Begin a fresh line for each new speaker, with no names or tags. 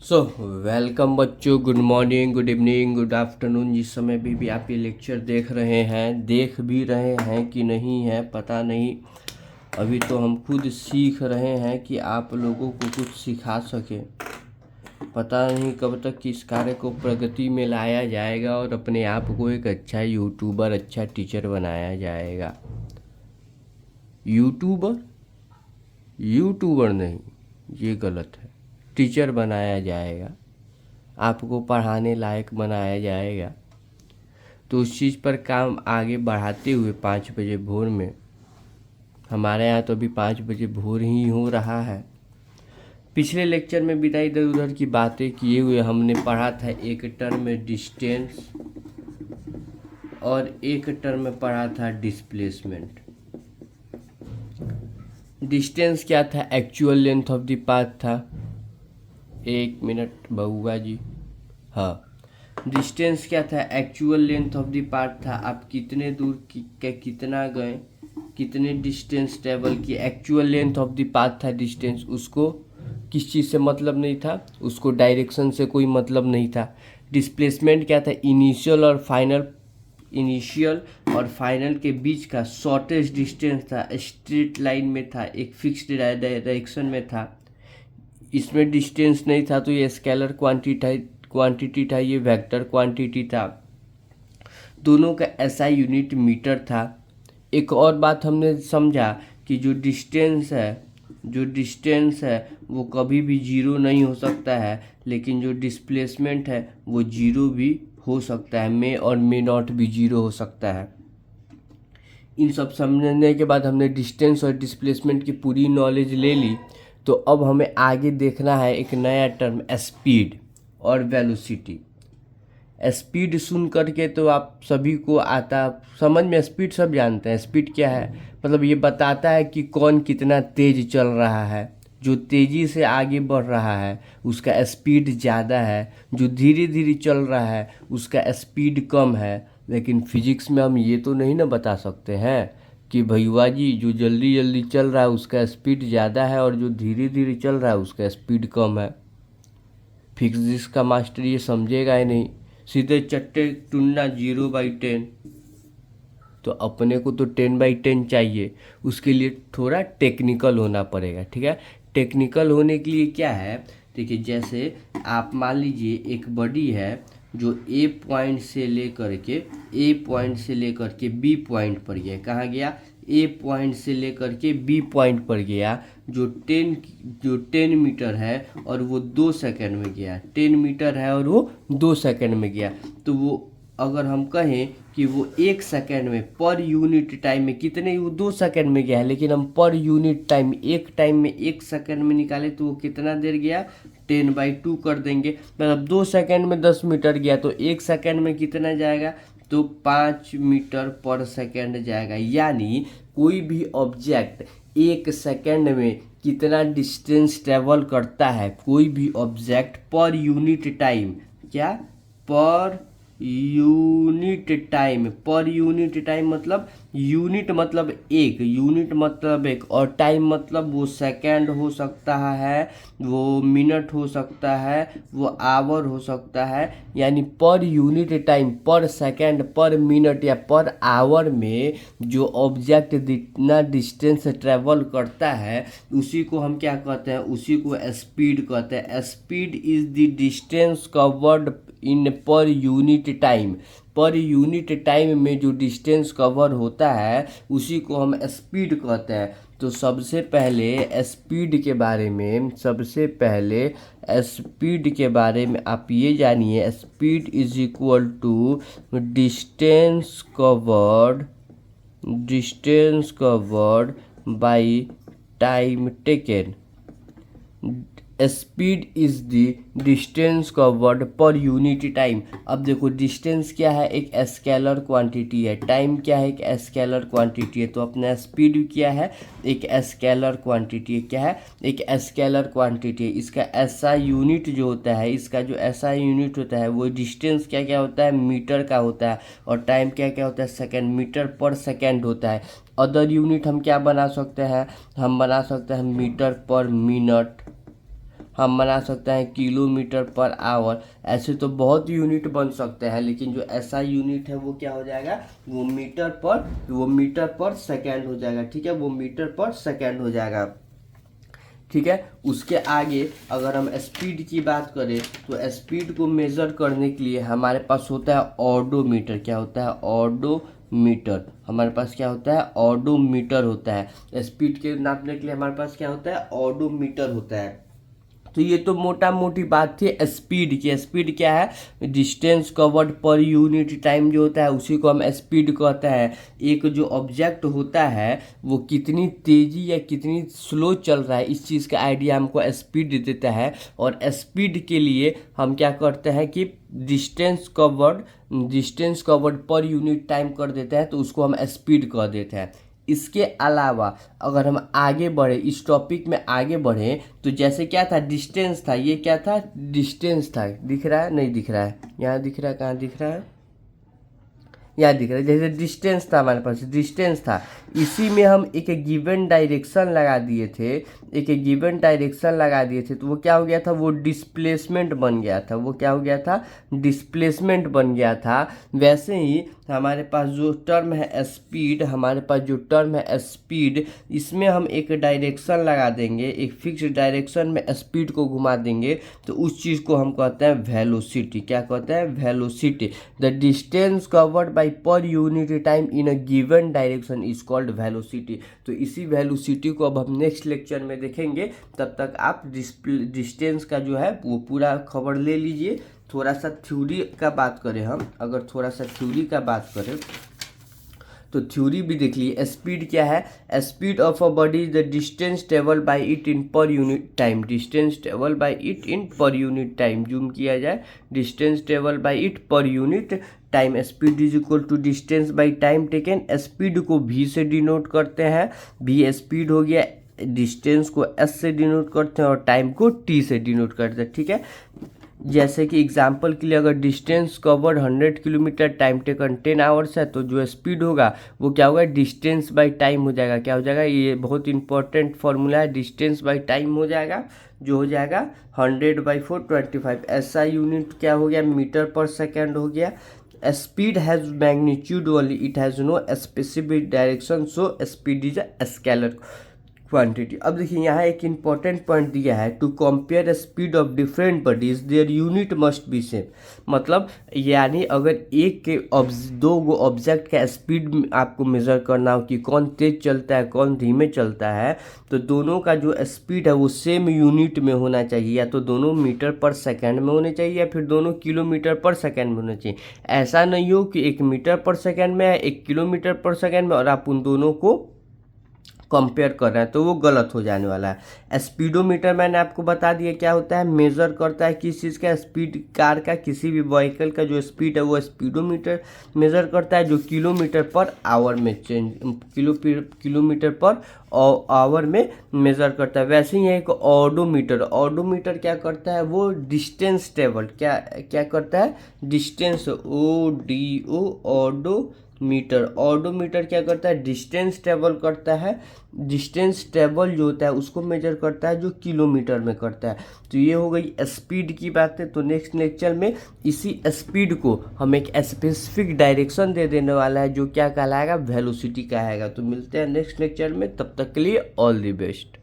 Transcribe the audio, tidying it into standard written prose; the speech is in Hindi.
सो वेलकम बच्चों, good morning, good evening, good afternoon. जिस समय भी आप ये लेक्चर देख रहे हैं, देख भी रहे हैं कि नहीं है पता नहीं। अभी तो हम खुद सीख रहे हैं कि आप लोगों को कुछ सिखा सके। पता नहीं कब तक इस कार्य को प्रगति में लाया जाएगा और अपने आप को एक अच्छा यूट्यूबर, अच्छा टीचर बनाया जाएगा। यूट्यूबर यूट्यूबर नहीं, ये गलत है। टीचर बनाया जाएगा, आपको पढ़ाने लायक बनाया जाएगा। तो उस चीज़ पर काम आगे बढ़ाते हुए 5 बजे भोर में, हमारे यहाँ तो अभी 5 बजे भोर ही हो रहा है। पिछले लेक्चर में बिना इधर उधर की बातें किए हुए हमने पढ़ा था एक टर्म में डिस्टेंस और एक टर्म में पढ़ा था डिस्प्लेसमेंट। डिस्टेंस क्या था? Actual length of the path था। एक मिनट बउआ जी। हाँ, डिस्टेंस क्या था? Actual length of the path था। आप कितने दूर कितना गए, कितने डिस्टेंस ट्रेवल की, actual length of the path था डिस्टेंस। उसको किस चीज़ से मतलब नहीं था, उसको डायरेक्शन से कोई मतलब नहीं था। डिस्प्लेसमेंट क्या था? इनिशियल और फाइनल के बीच का शॉर्टेस्ट डिस्टेंस था, स्ट्रेट लाइन में था, एक फिक्स्ड डायरेक्शन में था। इसमें डिस्टेंस नहीं था तो ये स्केलर क्वांटिटी था, ये वेक्टर क्वांटिटी था। दोनों का एसआई यूनिट मीटर था। एक और बात हमने समझा कि जो डिस्टेंस है वो कभी भी जीरो नहीं हो सकता है, लेकिन जो डिस्प्लेसमेंट है वो जीरो भी हो सकता है, मे और मे नॉट भी जीरो हो सकता है। इन सब समझने के बाद हमने डिस्टेंस और डिस्प्लेसमेंट की पूरी नॉलेज ले ली। तो अब हमें आगे देखना है एक नया टर्म, स्पीड और वेलोसिटी। स्पीड सुन करके तो आप सभी को आता समझ में, स्पीड सब जानते हैं। स्पीड क्या है? मतलब ये बताता है कि कौन कितना तेज चल रहा है। जो तेज़ी से आगे बढ़ रहा है उसका स्पीड ज़्यादा है, जो धीरे धीरे चल रहा है उसका स्पीड कम है। लेकिन फिजिक्स में हम ये तो नहीं ना बता सकते हैं कि भैया जी जो जल्दी जल्दी चल रहा है उसका स्पीड ज़्यादा है और जो धीरे धीरे चल रहा है उसका स्पीड कम है। फिजिक्स का मास्टर ये समझेगा ही नहीं, सीधे चट्टे टुन्ना 0/10। तो अपने को तो 10/10 चाहिए, उसके लिए थोड़ा टेक्निकल होना पड़ेगा। ठीक है, टेक्निकल होने के लिए क्या है, देखिए जैसे आप मान लीजिए एक बॉडी है जो ए पॉइंट से लेकर के बी पॉइंट पर गया। कहाँ गया? ए पॉइंट से लेकर के बी पॉइंट पर गया। जो 10 मीटर है और वो 2 सेकंड में गया। 10 मीटर है और वो 2 सेकंड में गया। तो वो अगर हम कहें कि वो 1 सेकंड में पर यूनिट टाइम में कितने, वो 2 सेकंड में गया है, लेकिन हम पर यूनिट टाइम एक टाइम में 1 सेकंड में निकाले तो वो कितना देर गया? 10/2 कर देंगे। मतलब 2 सेकंड में 10 मीटर गया तो 1 सेकंड में कितना जाएगा? तो 5 मीटर पर सेकंड जाएगा। यानी कोई भी ऑब्जेक्ट 1 सेकंड में कितना डिस्टेंस ट्रेवल करता है, कोई भी ऑब्जेक्ट पर यूनिट टाइम, क्या? पर यूनिट टाइम मतलब यूनिट मतलब एक और टाइम मतलब वो सेकंड हो सकता है, वो मिनट हो सकता है, वो आवर हो सकता है। यानी पर यूनिट टाइम, पर सेकंड, पर मिनट या पर आवर में जो ऑब्जेक्ट जितना डिस्टेंस ट्रेवल करता है उसी को हम क्या कहते हैं? उसी को स्पीड कहते हैं। Speed is the distance covered in per unit time. पर यूनिट टाइम में जो डिस्टेंस कवर होता है उसी को हम स्पीड कहते हैं। तो सबसे पहले स्पीड के बारे में आप ये जानिए, speed is equal to distance covered by time taken. Speed is the distance covered per unit time. अब देखो डिस्टेंस क्या है? एक स्केलर क्वांटिटी है। टाइम क्या है? एक स्केलर क्वांटिटी है। तो अपना स्पीड क्या है? एक स्केलर क्वांटिटी है। क्या है? एक स्केलर क्वांटिटी है। इसका एसआई यूनिट जो होता है, इसका जो एसआई यूनिट होता है वो डिस्टेंस क्या क्या होता है? मीटर का होता है। और टाइम क्या क्या होता है? सेकेंड, मीटर पर सेकेंड होता है। अदर यूनिट हम क्या बना सकते हैं? हम बना सकते हैं मीटर पर मिनट, हम बना सकते हैं किलोमीटर पर आवर। ऐसे तो बहुत यूनिट बन सकते हैं, लेकिन जो ऐसा यूनिट है वो क्या हो जाएगा, वो मीटर पर सेकेंड हो जाएगा। ठीक है, वो मीटर पर सेकेंड हो जाएगा। ठीक है, उसके आगे अगर हम स्पीड की बात करें तो स्पीड को मेज़र करने के लिए हमारे पास होता है ऑडोमीटर। क्या होता है, ऑडोमीटर। हमारे पास क्या होता है, ऑडोमीटर होता है। स्पीड के नापने के लिए हमारे पास क्या होता है, ऑडोमीटर होता है। तो ये तो मोटा मोटी बात थी स्पीड की। स्पीड क्या है, distance covered per unit time जो होता है उसी को हम स्पीड कहते हैं। एक जो ऑब्जेक्ट होता है वो कितनी तेज़ी या कितनी स्लो चल रहा है, इस चीज़ का आइडिया हमको स्पीड देता है। और स्पीड के लिए हम क्या करते हैं कि distance covered per unit time कर देते हैं, तो उसको हम स्पीड कह देते हैं। इसके अलावा अगर हम आगे बढ़े, इस टॉपिक में आगे बढ़े, तो जैसे क्या था, डिस्टेंस था। ये क्या था, डिस्टेंस था। दिख रहा है, नहीं दिख रहा है, यहाँ दिख रहा है, कहाँ दिख रहा है, यहाँ दिख रहा है। जैसे डिस्टेंस था, हमारे पास डिस्टेंस था, इसी में हम एक गिवन डायरेक्शन लगा दिए थे, तो वो क्या हो गया था, वो डिस्प्लेसमेंट बन गया था। वो क्या हो गया था, डिस्प्लेसमेंट बन गया था। वैसे ही हमारे पास जो टर्म है स्पीड, इसमें हम एक डायरेक्शन लगा देंगे, एक फिक्स डायरेक्शन में स्पीड को घुमा देंगे, तो उस चीज़ को हम कहते हैं वेलोसिटी। क्या कहते हैं, velocity. The distance covered bye पर unit time in a given direction is called velocity. तो इसी वेलोसिटी को अब हम नेक्स्ट लेक्चर में देखेंगे। तब तक आप डिस्टेंस का जो है वो पूरा खबर ले लीजिए। थोड़ा सा थ्योरी का बात करें हम, अगर थोड़ा सा थ्योरी का बात करें तो थ्योरी भी देख लीजिए। स्पीड क्या है, speed of a body is the distance travel by it in per unit time. Distance travel by it in per unit time, zoom किया जाए, distance travel by it per unit time. Speed is equal to distance by time taken. Speed को v से डिनोट करते हैं, v स्पीड हो गया, डिस्टेंस को s से डिनोट करते हैं और टाइम को t से डिनोट करते हैं। ठीक है, जैसे कि एग्जांपल के लिए अगर distance covered 100 kilometre, time taken 10 hours है, तो जो स्पीड होगा वो क्या होगा, डिस्टेंस बाय टाइम हो जाएगा। क्या हो जाएगा, ये बहुत इंपॉर्टेंट फॉर्मूला है, डिस्टेंस बाय टाइम हो जाएगा, जो हो जाएगा 100/4 25। ऐसा यूनिट क्या हो गया, मीटर पर सेकेंड हो गया। Speed has magnitude only, it has no specific direction, so speed is a scalar quantity. अब देखिए यहाँ एक इंपॉर्टेंट पॉइंट दिया है, to compare speed of different bodies their unit must be same. मतलब यानी अगर एक के दो गो ऑब्जेक्ट का स्पीड आपको मेज़र करना हो कि कौन तेज चलता है कौन धीमे चलता है, तो दोनों का जो स्पीड है वो सेम यूनिट में होना चाहिए। या तो दोनों मीटर पर सेकेंड में होने चाहिए या फिर दोनों किलोमीटर पर सेकेंड में होना चाहिए। ऐसा नहीं हो कि 1 मीटर पर सेकेंड में है 1 किलोमीटर पर सेकेंड में और आप उन दोनों को कंपेयर कर रहे हैं, तो वो गलत हो जाने वाला है। स्पीडोमीटर मैंने आपको बता दिया क्या होता है, मेज़र करता है किस चीज़ का, स्पीड। कार का किसी भी व्हीकल का जो स्पीड है वो स्पीडोमीटर मेज़र करता है, जो किलोमीटर पर आवर में किलोमीटर पर आवर में मेज़र करता है। वैसे ही एक ऑडोमीटर क्या करता है, वो डिस्टेंस ट्रेवल क्या करता है, डिस्टेंस, ऑडोमीटर क्या करता है, डिस्टेंस ट्रेवल करता है। डिस्टेंस ट्रेवल जो होता है उसको मेजर करता है, जो किलोमीटर में करता है। तो ये हो गई स्पीड की बातें। तो नेक्स्ट लेक्चर में इसी स्पीड को हम एक स्पेसिफिक डायरेक्शन दे देने वाला है, जो क्या कहलाएगा, वेलोसिटी कहलाएगा। तो मिलते हैं नेक्स्ट लेक्चर में, तब तक के लिए ऑल द बेस्ट।